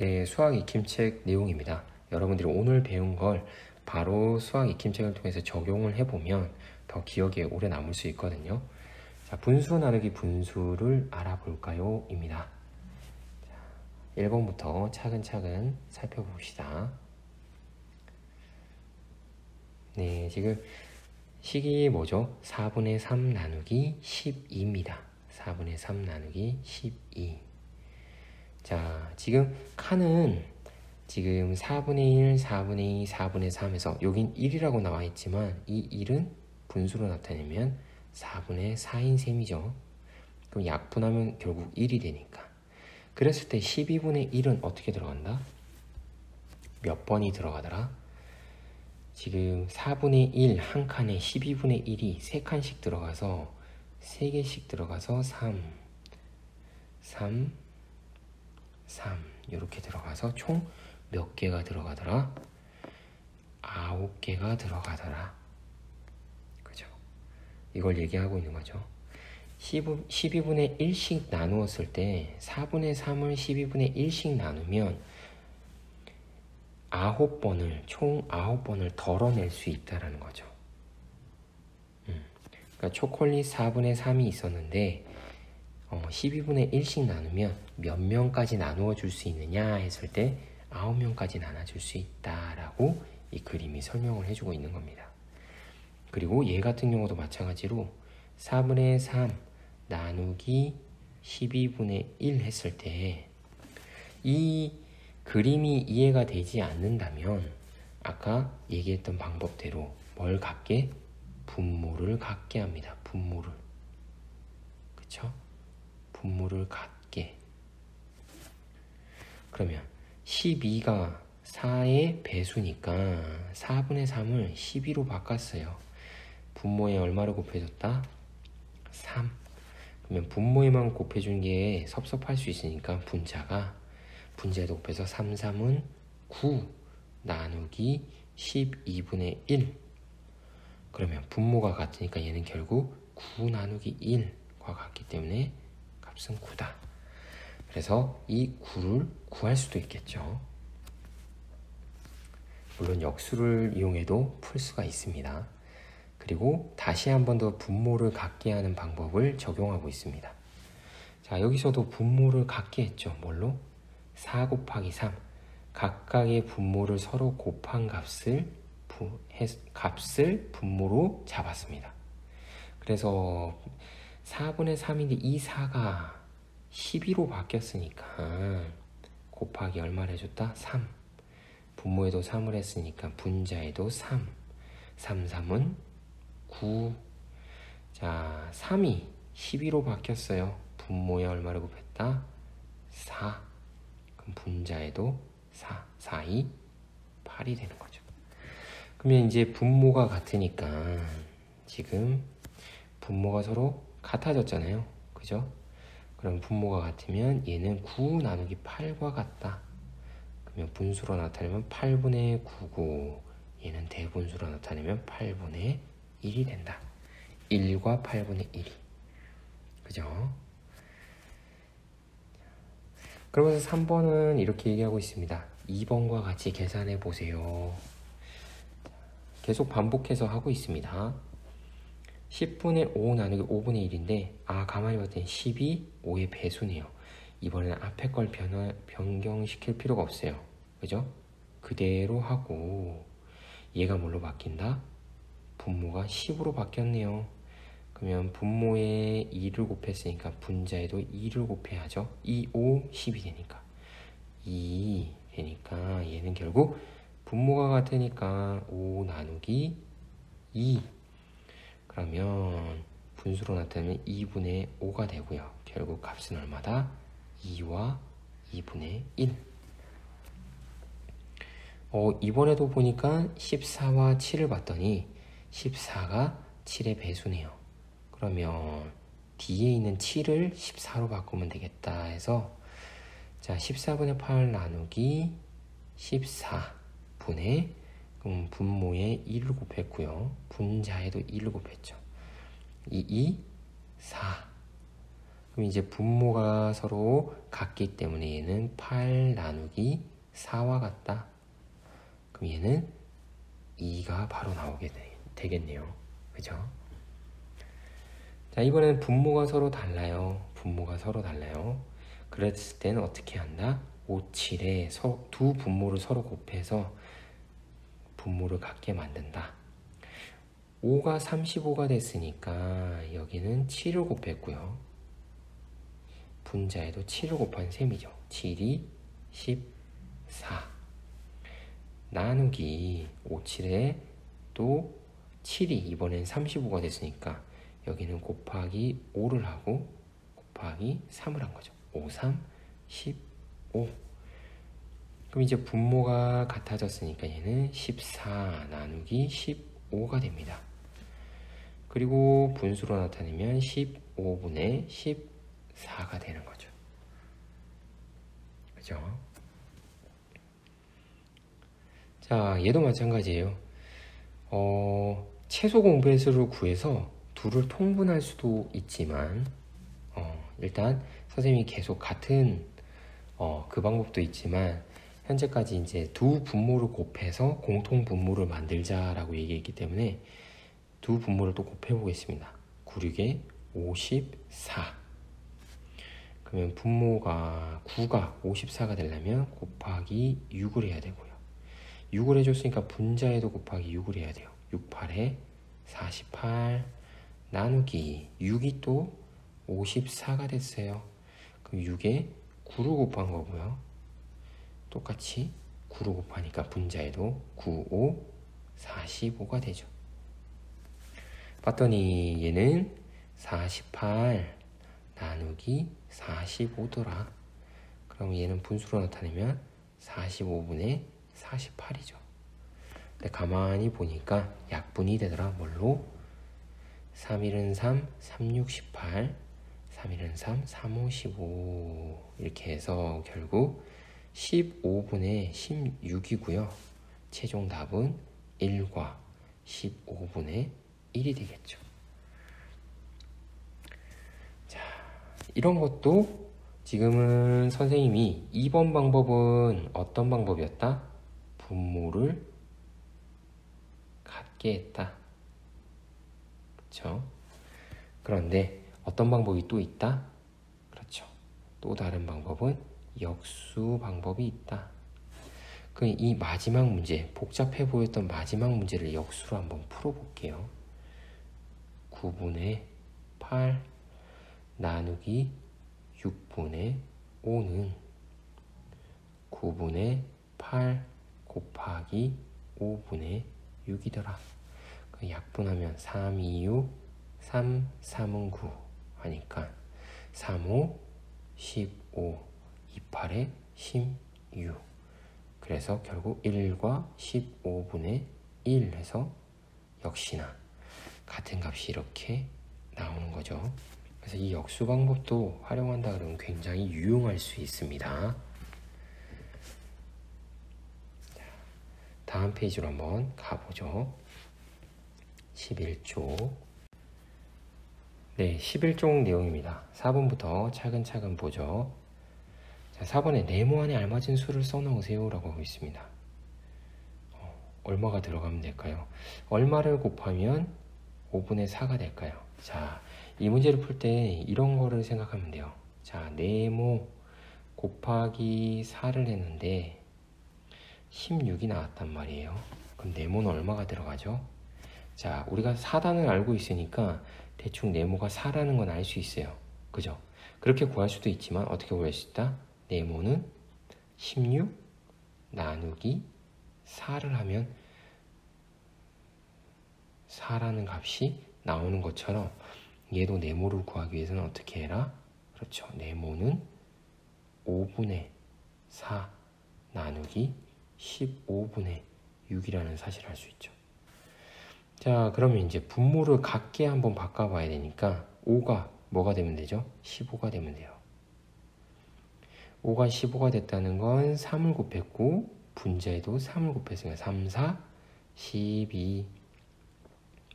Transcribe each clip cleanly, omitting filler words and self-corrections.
네, 수학 익힘책 내용입니다. 여러분들이 오늘 배운 걸 바로 수학 익힘책을 통해서 적용을 해보면 더 기억에 오래 남을 수 있거든요. 자, 분수 나누기 분수를 알아볼까요? 입니다. 1번부터 차근차근 살펴봅시다. 네, 지금 식이 뭐죠? 4분의 3 나누기 12입니다. 4분의 3 나누기 12. 자, 지금 칸은 지금 4분의 1, 4분의 2, 4분의 3에서 여긴 1이라고 나와 있지만 이 1은 분수로 나타내면 4분의 4인 셈이죠. 그럼 약분하면 결국 1이 되니까. 그랬을 때 12분의 1은 어떻게 들어간다? 몇 번이 들어가더라? 지금 4분의 1 한 칸에 12분의 1이 3칸씩 들어가서 3개씩 들어가서 3 이렇게 들어가서 총 몇 개가 들어가더라? 9개가 들어가더라. 그죠? 이걸 얘기하고 있는 거죠. 12분의 1씩 나누었을 때 4분의 3을 12분의 1씩 나누면 9번을 총 9번을 덜어낼 수 있다는 거죠. 그러니까 초콜릿 4분의 3이 있었는데 12분의 1씩 나누면 몇 명까지 나누어 줄 수 있느냐 했을 때 9명까지 나눠줄 수 있다라고 이 그림이 설명을 해주고 있는 겁니다. 그리고 얘 같은 경우도 마찬가지로 4분의 3 나누기 12분의 1 했을 때 이 그림이 이해가 되지 않는다면 아까 얘기했던 방법대로 뭘 갖게? 분모를 갖게 합니다. 분모를. 그쵸? 분모를 갖게. 그러면 12가 4의 배수니까 4분의 3을 12로 바꿨어요. 분모에 얼마를 곱해줬다? 3. 그러면 분모에만 곱해준 게 섭섭할 수 있으니까 분자에도 곱해서 3, 3은 9 나누기 12분의 1. 그러면 분모가 같으니까 얘는 결국 9 나누기 1과 같기 때문에 값은 9다. 그래서 이 9를 구할 수도 있겠죠. 물론 역수를 이용해도 풀 수가 있습니다. 그리고 다시 한 번 더 분모를 갖게 하는 방법을 적용하고 있습니다. 자, 여기서도 분모를 갖게 했죠. 뭘로? 4 곱하기 3. 각각의 분모를 서로 곱한 값을 분모로 잡았습니다. 그래서 4분의 3인데 이 4가 12로 바뀌었으니까 곱하기 얼마를 해줬다? 3. 분모에도 3을 했으니까 분자에도 3. 3, 3은 9. 자, 3이 12로 바뀌었어요. 분모에 얼마를 곱했다? 4. 그럼 분자에도 4. 4, 2, 8이 되는 거죠. 그러면 이제 분모가 같으니까 지금 분모가 서로 같아졌잖아요. 그죠? 그럼 분모가 같으면 얘는 9 나누기 8과 같다. 그러면 분수로 나타내면 8분의 9고 얘는 대분수로 나타내면 8분의 1이 된다. 1과 8분의 1이. 그죠? 그러면서 3번은 이렇게 얘기하고 있습니다. 2번과 같이 계산해 보세요. 계속 반복해서 하고 있습니다. 10분의 5 나누기 5분의 1인데 가만히 봤더니 10이 5의 배수네요. 이번에는 앞에 걸 변경시킬 필요가 없어요. 그죠? 그대로 하고 얘가 뭘로 바뀐다? 분모가 10으로 바뀌었네요. 그러면 분모에 2를 곱했으니까 분자에도 2를 곱해야죠. 2, 5, 10이 되니까 2 되니까 얘는 결국 분모가 같으니까 5 나누기 2. 그러면 분수로 나타내면 2분의 5가 되고요. 결국 값은 얼마다? 2와 2분의 1. 이번에도 보니까 14와 7을 봤더니 14가 7의 배수네요. 그러면 뒤에 있는 7을 14로 바꾸면 되겠다 해서 자, 14분의 8 나누기 14분의 분모에 2를 곱했고요. 분자에도 2를 곱했죠. 2, 4. 그럼 이제 분모가 서로 같기 때문에 얘는 8 나누기 4와 같다. 그럼 얘는 2가 바로 나오게 되겠네요. 그죠? 자, 이번에는 분모가 서로 달라요. 분모가 서로 달라요. 그랬을 때는 어떻게 한다? 5, 7에 두 분모를 서로 곱해서 분모를 같게 만든다. 5가 35가 됐으니까 여기는 7을 곱했고요. 분자에도 7을 곱한 셈이죠. 7이 14. 나누기 5, 7에 또 7이 이번엔 35가 됐으니까 여기는 곱하기 5를 하고 곱하기 3을 한 거죠. 5, 3, 15. 그럼 이제 분모가 같아졌으니까 얘는 14 나누기 15가 됩니다. 그리고 분수로 나타내면 15분의 14가 되는 거죠. 그죠? 자, 얘도 마찬가지예요. 최소 공배수를 구해서 둘을 통분할 수도 있지만 일단 선생님이 계속 같은 그 방법도 있지만 현재까지 이제 두 분모를 곱해서 공통 분모를 만들자라고 얘기했기 때문에 두 분모를 또 곱해 보겠습니다. 9, 6에 54. 그러면 분모가 9가 54가 되려면 곱하기 6을 해야 되고요. 6을 해줬으니까 분자에도 곱하기 6을 해야 돼요. 6, 8에 48 나누기 6이 또 54가 됐어요. 그럼 6에 9를 곱한 거고요. 똑같이 9를 곱하니까 분자에도 9, 5, 45가 되죠. 봤더니 얘는 48 나누기 45더라. 그럼 얘는 분수로 나타내면 45분의 48이죠. 근데 가만히 보니까 약분이 되더라. 뭘로? 3일은 3, 3, 6, 18, 3일은 3, 3, 5, 15 이렇게 해서 결국 15분의 16이고요. 최종 답은 1과 15분의 1이 되겠죠. 자, 이런 것도 지금은 선생님이 2번 방법은 어떤 방법이었다? 분모를 같게 했다. 그렇죠? 그런데 어떤 방법이 또 있다? 그렇죠. 또 다른 방법은 역수 방법이 있다. 그럼 이 마지막 문제, 복잡해 보였던 마지막 문제를 역수로 한번 풀어볼게요. 9분의 8 나누기 6분의 5는 9분의 8 곱하기 5분의 6이더라. 약분하면 3, 2, 6, 3, 3은 9 하니까 3, 5, 15, 2, 8에 16. 그래서 결국 1과 15분의 1 해서 역시나 같은 값이 이렇게 나오는 거죠. 그래서 이 역수 방법도 활용한다 그러면 굉장히 유용할 수 있습니다. 다음 페이지로 한번 가보죠. 11쪽. 네, 11쪽 내용입니다. 4번부터 차근차근 보죠. 자, 4번에 네모안에 알맞은 수를 써놓으세요 라고 하고 있습니다. 얼마가 들어가면 될까요? 얼마를 곱하면 5분의 4가 될까요? 자, 이 문제를 풀 때 이런 거를 생각하면 돼요. 자, 네모 곱하기 4를 했는데 16이 나왔단 말이에요. 그럼 네모는 얼마가 들어가죠? 자, 우리가 4단을 알고 있으니까 대충 네모가 4라는 건 알 수 있어요. 그죠? 그렇게 구할 수도 있지만 어떻게 구할 수 있다? 네모는 16 나누기 4를 하면 4라는 값이 나오는 것처럼 얘도 네모를 구하기 위해서는 어떻게 해라? 그렇죠. 네모는 5분의 4 나누기 15분의 6이라는 사실을 알 수 있죠. 자, 그러면 이제 분모를 같게 한번 바꿔봐야 되니까 5가 뭐가 되면 되죠? 15가 되면 돼요. 5가 15가 됐다는 건 3을 곱했고 분자에도 3을 곱했으니까 3, 4, 12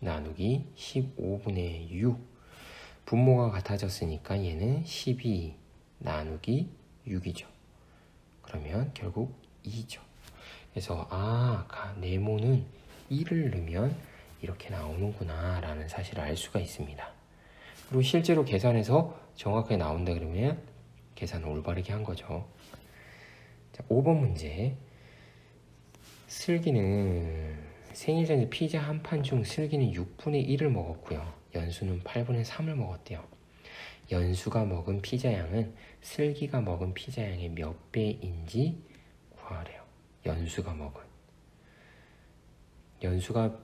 나누기 15분의 6. 분모가 같아졌으니까 얘는 12 나누기 6이죠. 그러면 결국 2죠. 그래서 네모는 1을 넣으면 이렇게 나오는구나 라는 사실을 알 수가 있습니다. 그리고 실제로 계산해서 정확하게 나온다 그러면 계산을 올바르게 한 거죠. 자, 5번 문제. 슬기는 생일 전에 피자 한 판 중 슬기는 6분의 1을 먹었고요. 연수는 8분의 3을 먹었대요. 연수가 먹은 피자 양은 슬기가 먹은 피자 양의 몇 배인지 구하래요. 연수가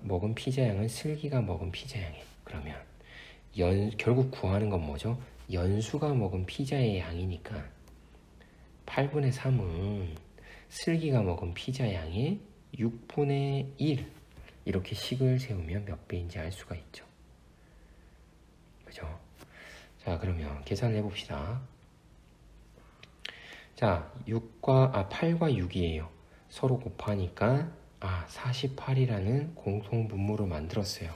먹은 피자 양은 슬기가 먹은 피자 양의, 그러면 결국 구하는 건 뭐죠? 연수가 먹은 피자의 양이니까 8분의 3은 슬기가 먹은 피자 양의 6분의 1, 이렇게 식을 세우면 몇 배인지 알 수가 있죠. 그죠? 자, 그러면 계산을 해봅시다. 자, 8과 6이에요. 서로 곱하니까 48이라는 공통분모를 만들었어요.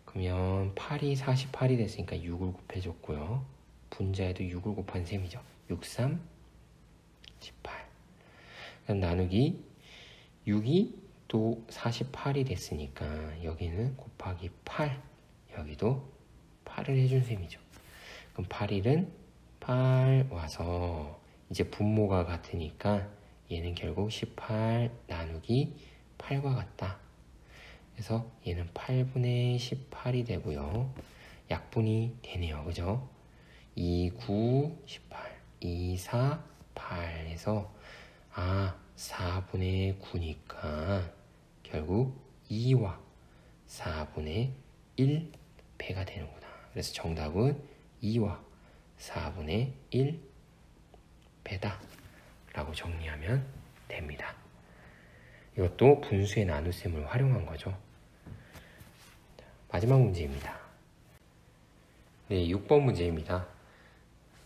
그러면 8이 48이 됐으니까 6을 곱해줬고요. 분자에도 6을 곱한 셈이죠. 6, 3, 18. 그럼 나누기 6이 또 48이 됐으니까 여기는 곱하기 8, 여기도 8을 해준 셈이죠. 그럼 8일은 8 와서 이제 분모가 같으니까 얘는 결국 18 나누기 8과 같다. 그래서 얘는 8분의 18이 되고요. 약분이 되네요. 그죠? 2, 9, 18, 2, 4, 8 해서 4분의 9니까 결국 2와 4분의 1 배가 되는구나. 그래서 정답은 2와 4분의 1 배다 라고 정리하면 됩니다. 이것도 분수의 나눗셈을 활용한 거죠. 마지막 문제입니다. 네, 6번 문제입니다.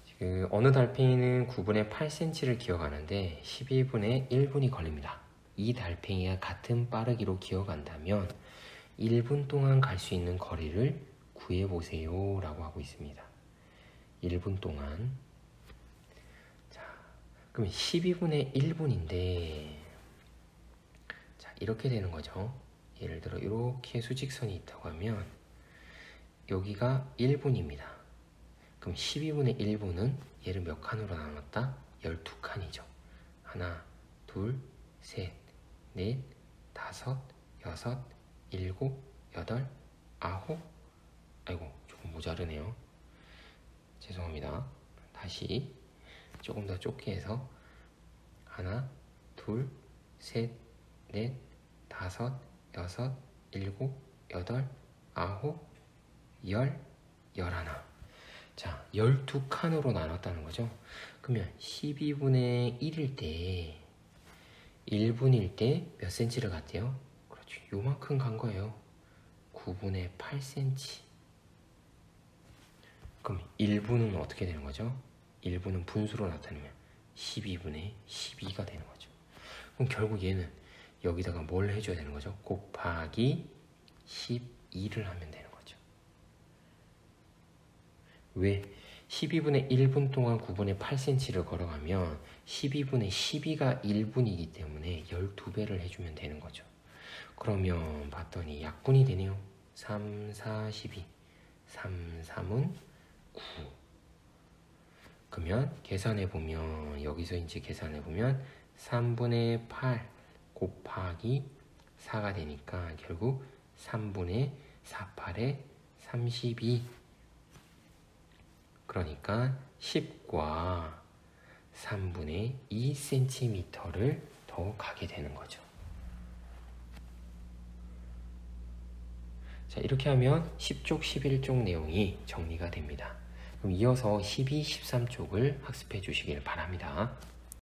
지금 어느 달팽이는 9분의 8cm를 기어가는데 12분의 1분이 걸립니다. 이 달팽이가 같은 빠르기로 기어간다면 1분 동안 갈 수 있는 거리를 구해보세요 라고 하고 있습니다. 1분 동안. 자, 그럼 12분의 1분인데 자, 이렇게 되는 거죠. 예를 들어 이렇게 수직선이 있다고 하면 여기가 1분입니다. 그럼 12분의 1분은 얘를 몇 칸으로 나눴다? 12칸이죠. 하나, 둘, 셋, 넷, 다섯, 여섯, 일곱, 여덟, 아홉. 아이고, 조금 모자르네요. 죄송합니다. 다시 조금 더 좁게 해서 하나, 둘, 셋, 넷, 다섯, 여섯, 일곱, 여덟, 아홉, 열, 열하나. 자, 12칸으로 나눴다는 거죠. 그러면 12분의 1일 때 1분일 때 몇 cm를 갔대요? 그렇죠. 요만큼 간 거예요. 9분의 8cm. 그럼 1분은 어떻게 되는 거죠? 1분은 분수로 나타내면 12분의 12가 되는 거죠. 그럼 결국 얘는 여기다가 뭘 해줘야 되는 거죠? 곱하기 12를 하면 되는 거죠. 왜? 12분의 1분 동안 9분의 8cm를 걸어가면 12분의 12가 1분이기 때문에 12배를 해주면 되는 거죠. 그러면 봤더니 약분이 되네요. 3, 4, 12. 3, 3은 9. 그러면 계산해보면 여기서 이제 계산해보면 3분의 8 곱하기 4가 되니까 결국 3분의 48에 32. 그러니까 10과 3분의 2cm를 더 가게 되는 거죠. 자, 이렇게 하면 10쪽, 11쪽 내용이 정리가 됩니다. 그럼 이어서 12, 13쪽을 학습해 주시길 바랍니다.